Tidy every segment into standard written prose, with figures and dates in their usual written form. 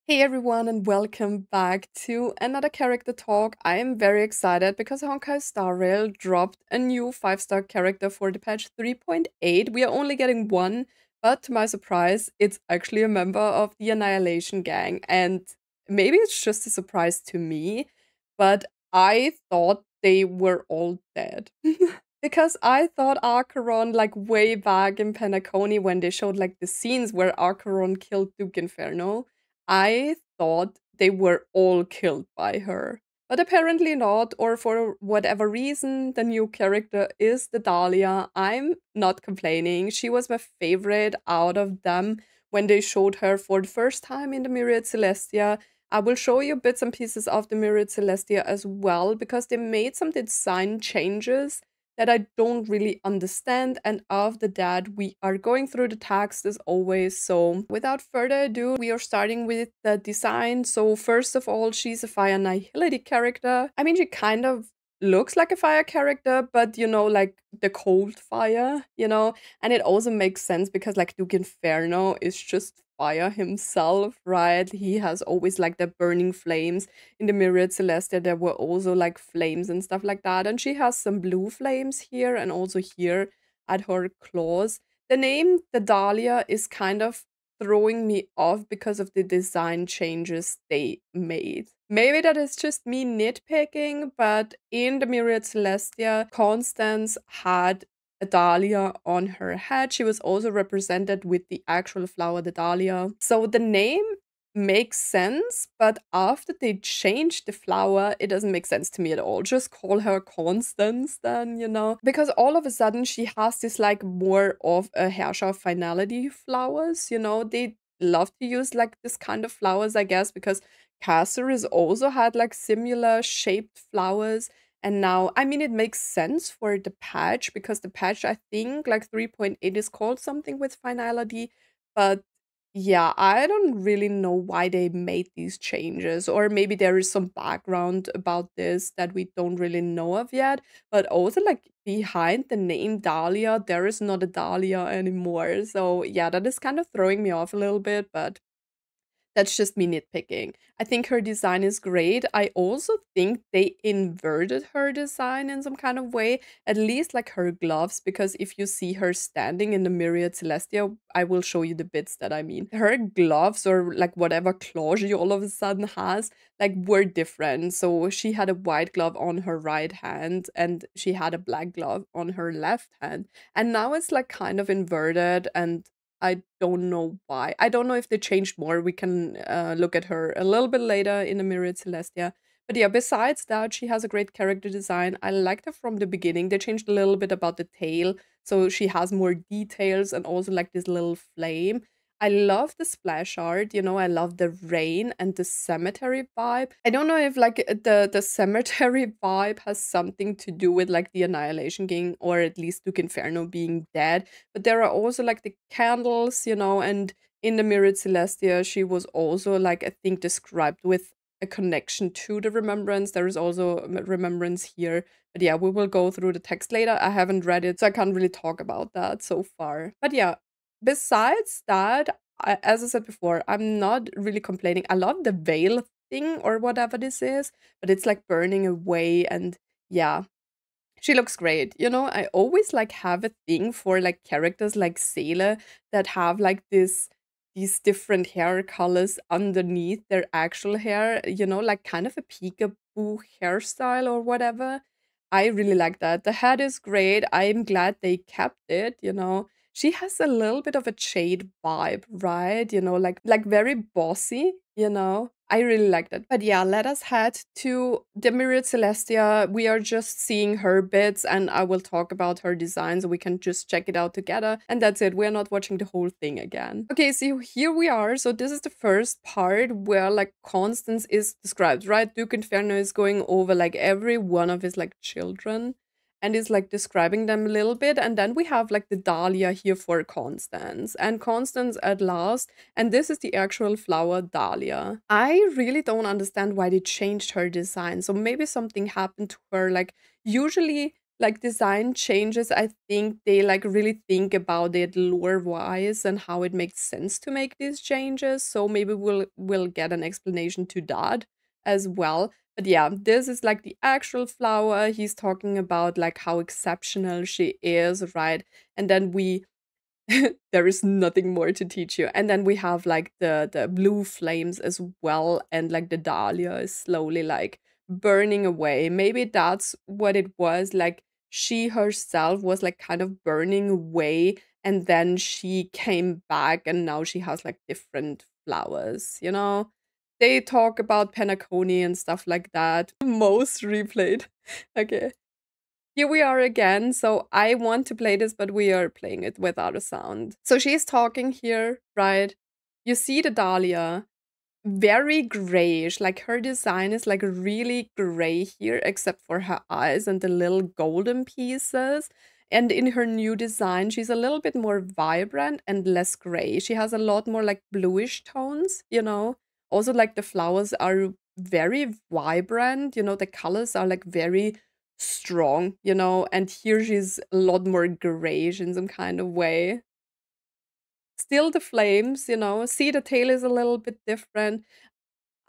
Hey everyone, and welcome back to another character talk. I am very excited because Honkai Star Rail dropped a new 5-star character for the patch 3.8. We are only getting one, but to my surprise, it's actually a member of the Annihilation Gang. And maybe it's just a surprise to me, but I thought they were all dead. Because I thought Acheron, like way back in Penacony, when they showed like the scenes where Acheron killed Duke Inferno, I thought they were all killed by her. But apparently not, or for whatever reason, the new character is the Dahlia. I'm not complaining. She was my favorite out of them when they showed her for the first time in the Myriad Celestia. I will show you bits and pieces of the Myriad Celestia as well because they made some design changes that I don't really understand. And after that, we are going through the text as always. So without further ado, we are starting with the design. So first of all, she's a Fire Nihility character. I mean, she kind of looks like a fire character, but like the cold fire, and it also makes sense because like Duke Inferno is just fire himself, right? He has always like the burning flames. In the Myriad Celestia, there were also like flames and stuff like that. And she has some blue flames here and also here at her claws. The name, the Dahlia, is kind of throwing me off because of the design changes they made. Maybe that is just me nitpicking, but in the Myriad Celestia, Constance had a dahlia on her head. She was also represented with the actual flower, the dahlia. So the name makes sense, but after they changed the flower, it doesn't make sense to me at all. Just call her Constance then, because all of a sudden she has this like more of a Herrscher finality flowers, they love to use like this kind of flowers, I guess, because Caceres also had like similar shaped flowers. And now, I mean, it makes sense for the patch because the patch, I think, like 3.8 is called something with finality, but yeah, I don't really know why they made these changes, or maybe there is some background about this that we don't really know of yet. But also, like behind the name Dahlia, there is not a Dahlia anymore. So, yeah, that is kind of throwing me off a little bit, but that's just me nitpicking. I think her design is great. I also think they inverted her design in some kind of way, at least like her gloves, because if you see her standing in the Myriad Celestia, I will show you the bits that I mean. Her gloves or like whatever claw she all of a sudden has, like were different. So she had a white glove on her right hand and she had a black glove on her left hand. And now it's like kind of inverted and I don't know why. I don't know if they changed more. We can look at her a little bit later in the Myriad Celestia. But yeah, besides that, she has a great character design. I liked her from the beginning. They changed a little bit about the tail, so she has more details and also like this little flame. I love the splash art, I love the rain and the cemetery vibe. I don't know if like the cemetery vibe has something to do with like the Annihilation King or at least Duke Inferno being dead, but there are also like the candles, and in the Myriad Celestia, she was also like I think described with a connection to the remembrance. There is also a remembrance here. But yeah, we will go through the text later. I haven't read it, so I can't really talk about that so far. But yeah, besides that, as I said before, I'm not really complaining. I love the veil thing or whatever this is, but it's like burning away and yeah, she looks great. I always like have a thing for like characters like Seele that have like these different hair colors underneath their actual hair, like kind of a peekaboo hairstyle or whatever. I really like that. The hat is great. I'm glad they kept it. She has a little bit of a Jade vibe, right? Like very bossy. I really like that. But yeah, let us head to the Myriad Celestia. We are just seeing her bits, and I will talk about her design so we can just check it out together. And that's it. We're not watching the whole thing again. Okay, so here we are. So this is the first part where like Constance is described, right? Duke Inferno is going over like every one of his like children and is like describing them a little bit. And then we have like the Dahlia here for Constance. And Constance at last, and this is the actual flower Dahlia. I really don't understand why they changed her design. So maybe something happened to her. Like usually like design changes, I think they like really think about it lore wise and how it makes sense to make these changes. So maybe we'll get an explanation to that as well. But yeah, this is like the actual flower. He's talking about like how exceptional she is, right? And then we there is nothing more to teach you. And then we have like the blue flames as well, and like the dahlia is slowly like burning away. Maybe that's what it was. Like she herself was like kind of burning away, and then she came back, and now she has like different flowers, you know? They talk about Penacony and stuff like that. Most replayed. Okay. Here we are again. So I want to play this, but we are playing it without a sound. So she's talking here, right? You see the dahlia, very grayish. Like her design is like really gray here, except for her eyes and the little golden pieces. And in her new design, she's a little bit more vibrant and less gray. She has a lot more like bluish tones, you know? Also, like the flowers are very vibrant, you know, the colors are like very strong, you know? And here she's a lot more grayish in some kind of way. Still the flames, you know, see the tail is a little bit different.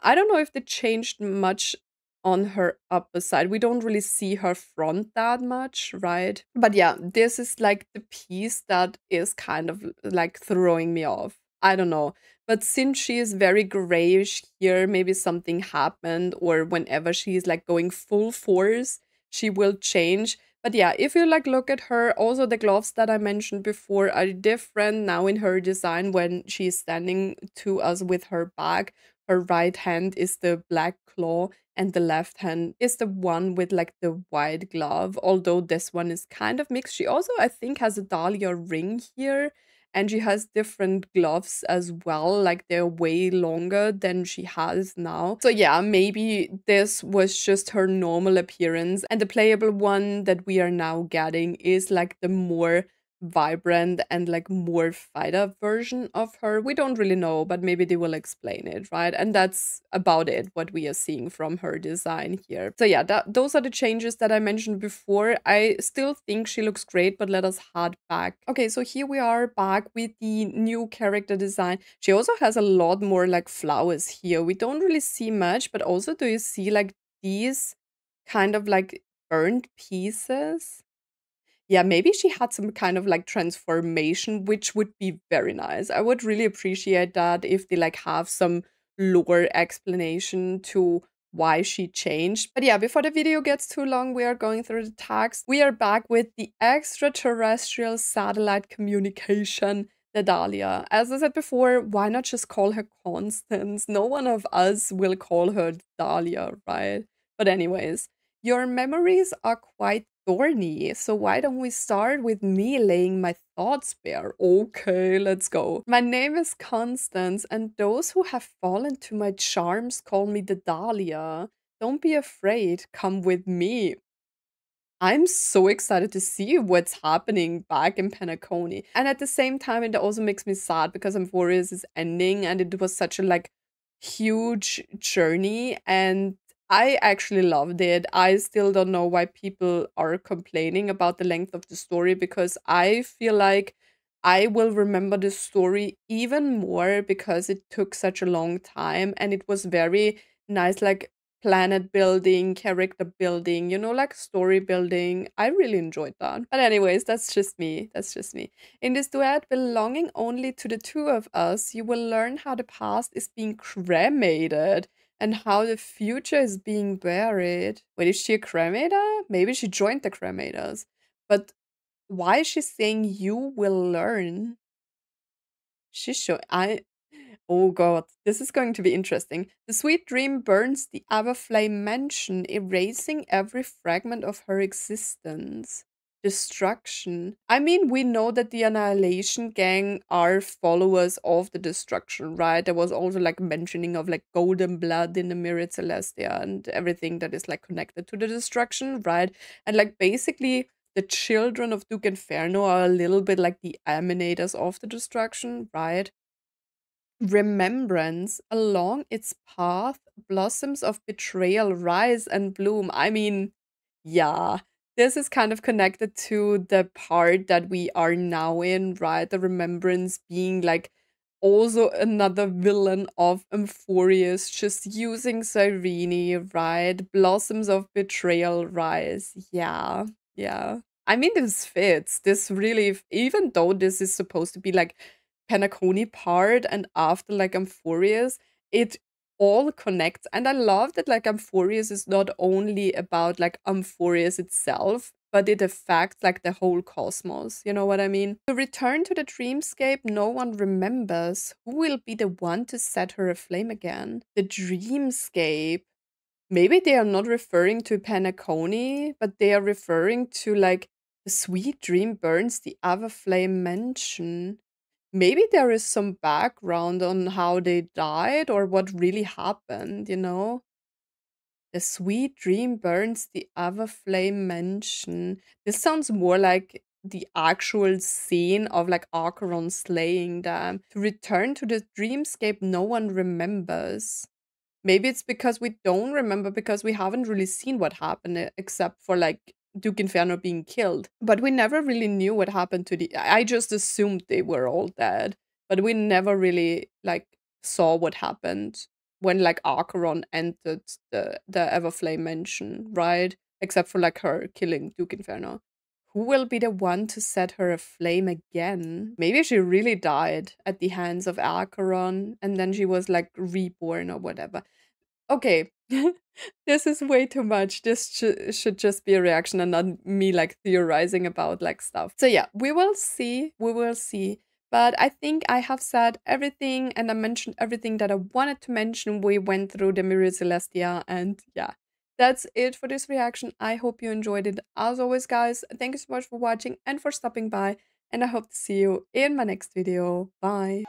I don't know if they changed much on her upper side. We don't really see her front that much, right? But yeah, this is like the piece that is kind of like throwing me off. I don't know. But since she is very grayish here, maybe something happened, or whenever she is like going full force, she will change. But yeah, if you like look at her, also the gloves that I mentioned before are different now in her design when she's standing to us with her back. Her right hand is the black claw, and the left hand is the one with like the white glove, although this one is kind of mixed. She also, I think, has a dahlia ring here, and she has different gloves as well, like they're way longer than she has now. So yeah, maybe this was just her normal appearance, and the playable one that we are now getting is like the more vibrant and like more fighter version of her. We don't really know, but maybe they will explain it, right? And that's about it, what we are seeing from her design here. So yeah, those are the changes that I mentioned before. I still think she looks great, but let us head back. Okay, so here we are back with the new character design. She also has a lot more like flowers here. We don't really see much, but also do you see like these kind of like burnt pieces? Yeah, maybe she had some kind of like transformation, which would be very nice. I would really appreciate that if they like have some lore explanation to why she changed. But yeah, before the video gets too long, we are going through the text. We are back with the extraterrestrial satellite communication, the Dahlia. As I said before, why not just call her Constance? No one of us will call her Dahlia, right? But anyways, your memories are quite thorny, so why don't we start with me laying my thoughts bare? Okay, let's go. My name is Constance, and those who have fallen to my charms call me the Dahlia. Don't be afraid, come with me. I'm so excited to see what's happening back in Penacony. And at the same time, it also makes me sad because Amphorius is ending and it was such a like huge journey, and I actually loved it. I still don't know why people are complaining about the length of the story, because I feel like I will remember the story even more because it took such a long time and it was very nice, like planet building, character building, you know, like story building. I really enjoyed that. But anyways, that's just me. That's just me. In this duet belonging only to the two of us, you will learn how the past is being cremated and how the future is being buried. Wait, is she a cremator? Maybe she joined the cremators. But why is she saying you will learn? She should. Oh god, this is going to be interesting. The sweet dream burns the Everflame mansion, erasing every fragment of her existence. Destruction. I mean, we know that the Annihilation Gang are followers of the destruction, right? There was also like mentioning of like golden blood in the Myriad Celestia and everything that is like connected to the destruction, right? And like basically the children of Duke Inferno are a little bit like the emanators of the destruction, right? Remembrance along its path, blossoms of betrayal rise and bloom. I mean, yeah, this is kind of connected to the part that we are now in, right? The Remembrance being like also another villain of Amphorius, just using Cyrene, right? Blossoms of Betrayal rise. Yeah, yeah. I mean, this fits. This really, even though this is supposed to be like Penacony part and after like Amphorius, it all connects. And I love that like Amphorius is not only about like Amphorius itself, but it affects like the whole cosmos. You know what I mean? To return to the dreamscape no one remembers, who will be the one to set her aflame again? The dreamscape. Maybe they are not referring to Penacony, but they are referring to like the sweet dream burns the Everflame mansion. Maybe there is some background on how they died or what really happened, you know? The sweet dream burns the Everflame mansion. This sounds more like the actual scene of like Acheron slaying them. To return to the dreamscape no one remembers. Maybe it's because we don't remember because we haven't really seen what happened except for like Duke Inferno being killed. But we never really knew what happened to the I just assumed they were all dead, but we never really like saw what happened when like Acheron entered the Everflame mansion, right? Except for like her killing Duke Inferno. Who will be the one to set her aflame again? Maybe she really died at the hands of Acheron and then she was like reborn or whatever. Okay, this is way too much. This should just be a reaction and not me like theorizing about like stuff. So yeah, we will see. We will see. But I think I have said everything and I mentioned everything that I wanted to mention. We went through the Mirror Celestia and yeah, that's it for this reaction. I hope you enjoyed it. As always, guys, thank you so much for watching and for stopping by. And I hope to see you in my next video. Bye.